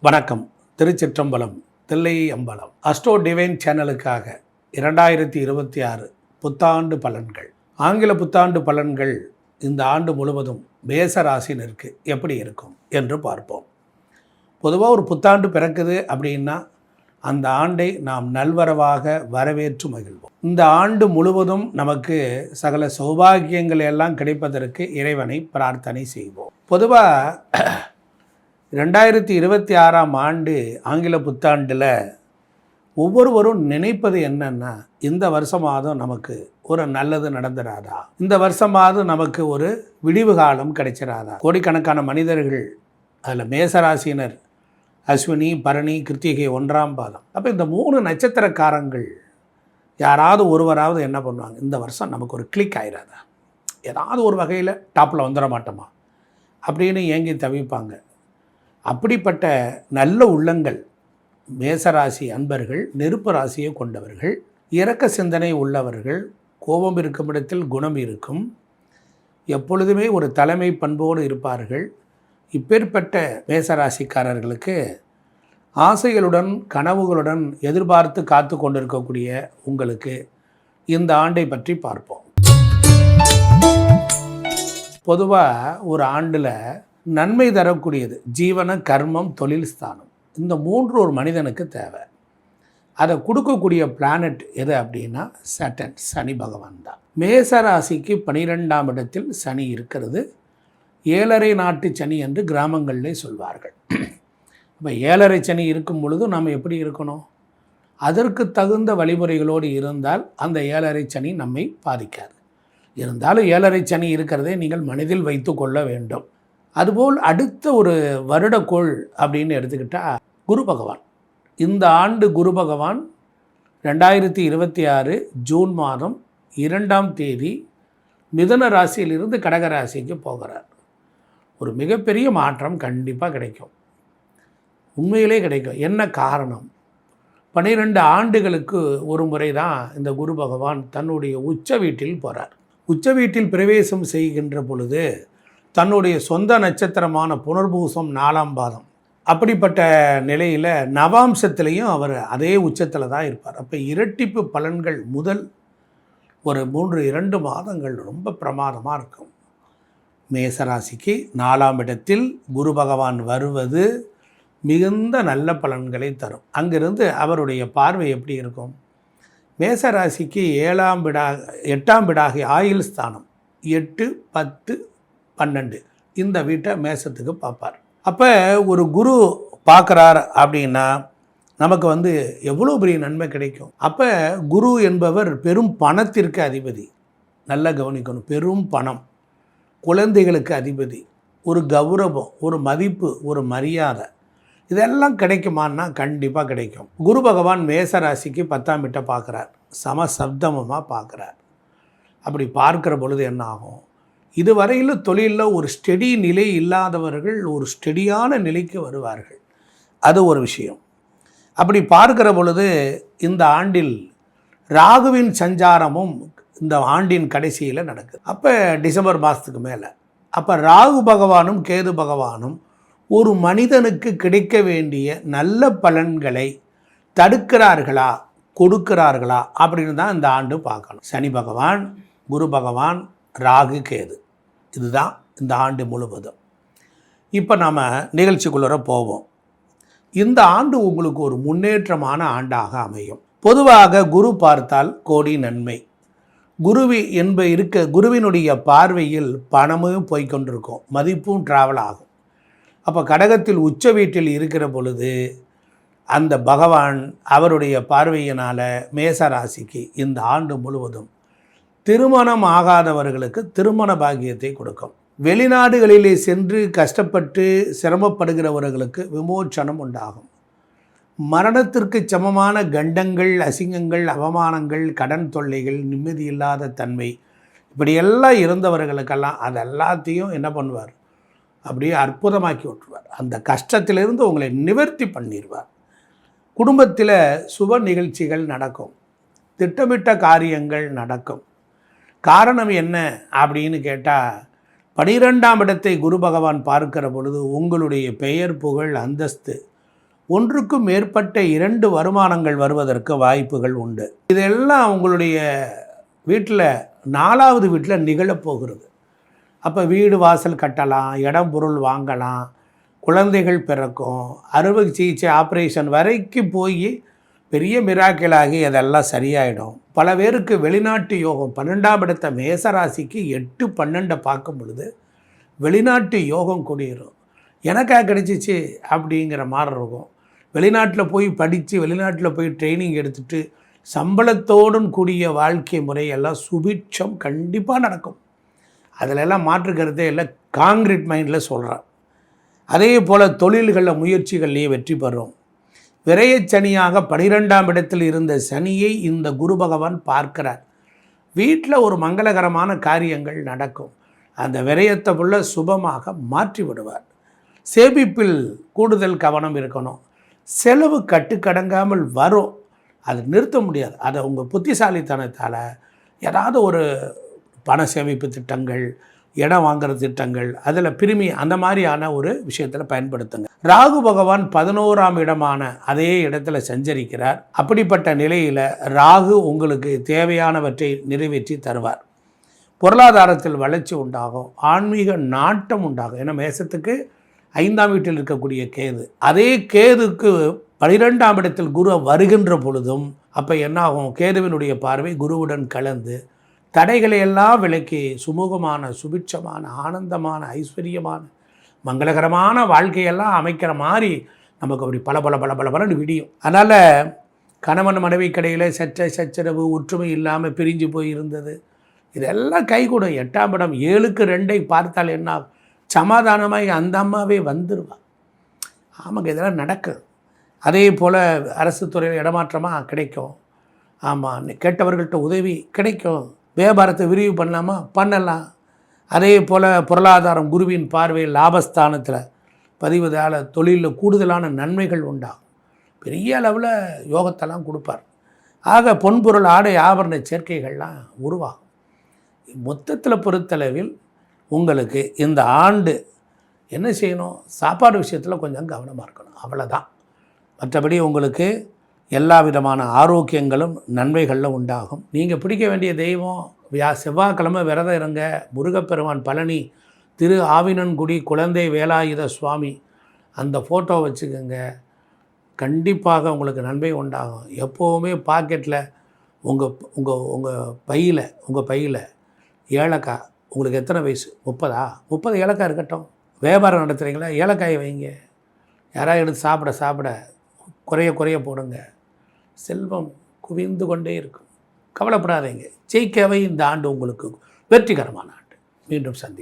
வணக்கம். திருச்சிற்றம்பலம், தில்லை அம்பலம். Astro divine சேனலுக்காக 2026 புத்தாண்டு பலன்கள், ஆங்கில புத்தாண்டு பலன்கள் இந்த ஆண்டு முழுவதும் மேச ராசினருக்கு எப்படி இருக்கும் என்று பார்ப்போம். பொதுவாக ஒரு புத்தாண்டு பிறக்குது அப்படின்னா அந்த ஆண்டை நாம் நல்வரவாக வரவேற்று மகிழ்வோம். இந்த ஆண்டு முழுவதும் நமக்கு சகல சௌபாகியங்கள் எல்லாம் கிடைப்பதற்கு இறைவனை பிரார்த்தனை செய்வோம். பொதுவாக 2026 ஆண்டு ஆங்கில புத்தாண்டில் ஒவ்வொருவரும் நினைப்பது என்னன்னா, இந்த வருஷமாவது நமக்கு ஒரு நல்லது நடந்துடாதா, இந்த வருஷமாவது நமக்கு ஒரு விடிவு காலம் கிடைச்சிடாதா. கோடிக்கணக்கான மனிதர்கள், அதில் மேசராசினர் அஸ்வினி, பரணி, கிருத்திகை 1ஆம் பாதம். அப்போ இந்த 3 நட்சத்திரக்காரங்கள் யாராவது ஒருவராவது என்ன பண்ணுவாங்க, இந்த வருஷம் நமக்கு ஒரு கிளிக் ஆயிடாதா, ஏதாவது ஒரு வகையில் டாப்பில் வந்துட மாட்டோமா அப்படின்னு ஏங்கி தவிப்பாங்க. அப்படிப்பட்ட நல்ல உள்ளங்கள் மேசராசி அன்பர்கள், நெருப்பு ராசியை கொண்டவர்கள், இரக்க சிந்தனை உள்ளவர்கள், கோபம் இருக்கும் இடத்தில் குணம் இருக்கும், எப்பொழுதுமே ஒரு தலைமை பண்போடு இருப்பார்கள். இப்பேற்பட்ட மேசராசிக்காரர்களுக்கு ஆசைகளுடன் கனவுகளுடன் எதிர்பார்த்து காத்து கொண்டிருக்கக்கூடிய உங்களுக்கு இந்த ஆண்டை பற்றி பார்ப்போம். பொதுவாக ஒரு ஆண்டில் நன்மை தரக்கூடியது ஜீவன, கர்மம், தொழில் ஸ்தானம், இந்த 3 ஒரு மனிதனுக்கு தேவை. அதை கொடுக்கக்கூடிய பிளானட் எது அப்படின்னா சாட்டர்ன், சனி பகவான் தான். மேசராசிக்கு 12ஆம் இடத்தில் சனி இருக்கிறது. 7.5 நாட்டு சனி என்று கிராமங்களிலே சொல்வார்கள். இப்போ 7.5 சனி இருக்கும் பொழுது நாம் எப்படி இருக்கணும், அதற்கு தகுந்த வழிமுறைகளோடு இருந்தால் அந்த 7.5 சனி நம்மை பாதிக்காது. இருந்தாலும் 7.5 சனி இருக்கிறதே நீங்கள் மனதில் வைத்து கொள்ள வேண்டும். அதுபோல் அடுத்த ஒரு வருடக்கோள் அப்படின்னு எடுத்துக்கிட்டால் குரு பகவான். இந்த ஆண்டு குரு பகவான் 2026 ஜூன் மாதம் 2ஆம் தேதி மிதுன ராசியிலிருந்து கடக ராசிக்கு போகிறார். ஒரு மிகப்பெரிய மாற்றம் கண்டிப்பாக கிடைக்கும், உண்மையிலே கிடைக்கும். என்ன காரணம், 12 ஆண்டுகளுக்கு ஒரு முறை தான் இந்த குரு பகவான் தன்னுடைய உச்ச வீட்டில் போகிறார். உச்ச வீட்டில் பிரவேசம் செய்கின்ற பொழுது தன்னுடைய சொந்த நட்சத்திரமான புனர்பூசம் 4ஆம் பாதம், அப்படிப்பட்ட நிலையில் நவாம்சத்திலையும் அவர் அதே உச்சத்தில் தான் இருப்பார். அப்போ இரட்டிப்பு பலன்கள் முதல் ஒரு 2 மாதங்கள் ரொம்ப பிரமாதமாக இருக்கும். மேசராசிக்கு 4ஆம் இடத்தில் குரு பகவான் வருவது மிகுந்த நல்ல பலன்களை தரும். அங்கிருந்து அவருடைய பார்வை எப்படி இருக்கும், மேசராசிக்கு 8ஆம் வீடாகிய ஆயுள் ஸ்தானம் 8, 10, 12 இந்த வீட்டை மேசத்துக்கு பார்ப்பார். அப்போ ஒரு குரு பார்க்குறார் அப்படின்னா நமக்கு எவ்வளோ பெரிய நன்மை கிடைக்கும். அப்போ குரு என்பவர் பெரும் பணத்திற்கு அதிபதி. நல்லா கவனிக்கணும், பெரும் பணம், குழந்தைகளுக்கு அதிபதி, ஒரு கௌரவம், ஒரு மதிப்பு, ஒரு மரியாதை, இதெல்லாம் கிடைக்குமான்னா கண்டிப்பாக கிடைக்கும். குரு பகவான் மேசராசிக்கு 10ஆம் வீட்டை பார்க்குறார், சமசப்தமமாக பார்க்குறார். அப்படி பார்க்குற பொழுது என்ன ஆகும், இதுவரையில் தொழிலில் ஒரு ஸ்டெடி நிலை இல்லாதவர்கள் ஒரு ஸ்டெடியான நிலைக்கு வருவார்கள். அது ஒரு விஷயம். அப்படி பார்க்கிற பொழுது இந்த ஆண்டில் ராகுவின் சஞ்சாரமும் இந்த ஆண்டின் கடைசியில் நடக்குது. அப்போ டிசம்பர் மாதத்துக்கு மேலே அப்போ ராகு பகவானும் கேது பகவானும் ஒரு மனிதனுக்கு கிடைக்க வேண்டிய நல்ல பலன்களை தடுக்கிறார்களா கொடுக்கிறார்களா அப்படின்னு தான் இந்த ஆண்டு பார்க்கணும். சனி பகவான், குரு பகவான், ராகு, கேது, இதுதான் இந்த ஆண்டு முழுவதும். இப்போ நம்ம நிகழ்ச்சிக்குள்ளே போவோம். இந்த ஆண்டு உங்களுக்கு ஒரு முன்னேற்றமான ஆண்டாக அமையும். பொதுவாக குரு பார்த்தால் கோடி நன்மை. குருவினுடைய பார்வையில் பணமும் போய்கொண்டிருக்கும், மதிப்பும் ட்ராவல் ஆகும். அப்போ கடகத்தில் உச்ச வீட்டில் இருக்கிற பொழுது அந்த பகவான் அவருடைய பார்வையினால் மேசராசிக்கு இந்த ஆண்டு முழுவதும் திருமணம் ஆகாதவர்களுக்கு திருமண பாக்கியத்தை கொடுக்கும். வெளிநாடுகளிலே சென்று கஷ்டப்பட்டு சிரமப்படுகிறவர்களுக்கு விமோச்சனம் உண்டாகும். மரணத்திற்கு சமமான கண்டங்கள், அசிங்கங்கள், அவமானங்கள், கடன் தொல்லைகள், நிம்மதியில்லாத தன்மை, இப்படியெல்லாம் இருந்தவர்களுக்கெல்லாம் அது எல்லாத்தையும் என்ன பண்ணுவார், அப்படியே அற்புதமாக்கி விட்டுருவார். அந்த கஷ்டத்திலிருந்து உங்களை நிவர்த்தி பண்ணிடுவார். குடும்பத்தில் சுப நிகழ்ச்சிகள் நடக்கும், திட்டமிட்ட காரியங்கள் நடக்கும். காரணம் என்ன அப்படின்னு கேட்டால், 12ஆம் இடத்தை குரு பகவான் பார்க்கிற பொழுது உங்களுடைய பெயர், புகழ், அந்தஸ்து, ஒன்றுக்கும் மேற்பட்ட 2 வருமானங்கள் வருவதற்கு வாய்ப்புகள் உண்டு. இதெல்லாம் உங்களுடைய வீட்டில் 4வது வீட்டில் நிகழப்போகிறது. அப்போ வீடு வாசல் கட்டலாம், இடம் பொருள் வாங்கலாம், குழந்தைகள் பிறக்கும், அறுவை சிகிச்சை ஆப்ரேஷன் வரைக்கும் போய் பெரிய மிராக்கிளாகி அதெல்லாம் சரியாயிடும். பல பேருக்கு வெளிநாட்டு யோகம் 12ஆம் இடத்த மேசராசிக்கு 8, 12 பார்க்கும் பொழுது வெளிநாட்டு யோகம் கூடிரும். எனக்கா கிடைச்சிச்சு அப்படிங்கிற மாதிரி இருக்கும். வெளிநாட்டில் போய் படித்து வெளிநாட்டில் போய் ட்ரைனிங் எடுத்துகிட்டு சம்பளத்தோடும் கூடிய வாழ்க்கை முறையெல்லாம் சுபிட்சம் கண்டிப்பாக நடக்கும். அதிலெல்லாம் மாற்றுக்கிறதே இல்லை. காங்கிரீட் மைண்டில் சொல்கிறேன். அதே போல் தொழில்களில் முயற்சிகள்லேயே வெற்றி பெறும். விரயச்சனியாக 12ஆம் இடத்தில் இருந்த சனியை இந்த குரு பகவான் பார்க்கிறார். வீட்டில் ஒரு மங்களகரமான காரியங்கள் நடக்கும். அந்த விரயத்தை உள்ள சுபமாக மாற்றி விடுவார். சேமிப்பில் கூடுதல் கவனம் இருக்கணும். செலவு கட்டுக்கடங்காமல் வரும், அது நிறுத்த முடியாது. அதை உங்கள் புத்திசாலித்தனத்தால் ஏதாவது ஒரு பண சேமிப்பு திட்டங்கள், இடம் வாங்குகிற திட்டங்கள், அதில் பிரிமி அந்த மாதிரியான ஒரு விஷயத்தில் பயன்படுத்துங்க. ராகு பகவான் 11ஆம் இடமான அதே இடத்துல சஞ்சரிக்கிறார். அப்படிப்பட்ட நிலையில் ராகு உங்களுக்கு தேவையானவற்றை நிறைவேற்றி தருவார். பொருளாதாரத்தில் வளர்ச்சி உண்டாகும், ஆன்மீக நாட்டம் உண்டாகும். ஏன்னா மேசத்துக்கு 5ஆம் வீட்டில் இருக்கக்கூடிய கேது, அதே கேதுக்கு 12ஆம் இடத்தில் குரு வருகின்ற பொழுதும் அப்போ என்ன ஆகும்? கேதுவினுடைய பார்வை குருவுடன் கலந்து தடைகளை எல்லாம் விலக்கி சுமூகமான, சுபிட்சமான, ஆனந்தமான, ஐஸ்வர்யமான, மங்களகரமான வாழ்க்கையெல்லாம் அமைக்கிற மாதிரி நமக்கு அப்படி பல விடியும். அதனால் கணவன் மனைவி கடையில் சச்சரவு, ஒற்றுமை இல்லாமல் பிரிஞ்சு போய் இருந்தது, இதெல்லாம் கைகூடும். 8ஆம் இடம் 7க்கு 2ஐ பார்த்தால் என்ன ஆகும்? சமாதானமாக அந்த அம்மாவே வந்துடுவாள். ஆமாங்க, இதெல்லாம் நடக்குது. அதே போல் அரசு துறையில் இடமாற்றமாக கிடைக்கும். ஆமாம், கேட்டவர்கள்ட்ட உதவி கிடைக்கும். வியாபாரத்தை விரிவு பண்ணலாமா? பண்ணலாம். அதே போல் பொருளாதாரம் குருவின் பார்வையில் லாபஸ்தானத்தில் பதிவதால் தொழிலில் கூடுதலான நன்மைகள் உண்டாகும். பெரிய அளவில் யோகத்தெல்லாம் கொடுப்பார். ஆக பொன்பொருள் ஆடை ஆபரண சேர்க்கைகள்லாம் உருவாகும். மொத்தத்தில் பொறுத்தளவில் உங்களுக்கு இந்த ஆண்டு என்ன செய்யணும்? சாப்பாடு விஷயத்தில் கொஞ்சம் கவனமாக இருக்கணும், அவ்வளோதான். மற்றபடி உங்களுக்கு எல்லா விதமான ஆரோக்கியங்களும் நன்மைகளில் உண்டாகும். நீங்கள் பிடிக்க வேண்டிய தெய்வம் செவ்வாய்க்கிழமை விரதம் இருங்க. முருகப்பெருமான் பழனி திரு ஆவினன்குடி குழந்தை வேலாயுத சுவாமி அந்த ஃபோட்டோ வச்சுக்கோங்க. கண்டிப்பாக உங்களுக்கு நன்மை உண்டாகும். எப்போவுமே பாக்கெட்டில் உங்கள் பையில் ஏலக்காய். உங்களுக்கு எத்தனை வயசு? 30 ஏலக்காய் இருக்கட்டும். வியாபாரம் நடத்துகிறீங்களா? ஏலக்காயை வைங்க. யாராவது எடுத்து சாப்பிட குறைய போடுங்க. செல்வம் குவிந்து கொண்டே இருக்கும். கவலைப்படாதீங்க. ஜெயிக்கவே இந்த ஆண்டு உங்களுக்கு வெற்றிகரமான ஆண்டு. மீண்டும் சந்திப்போம்.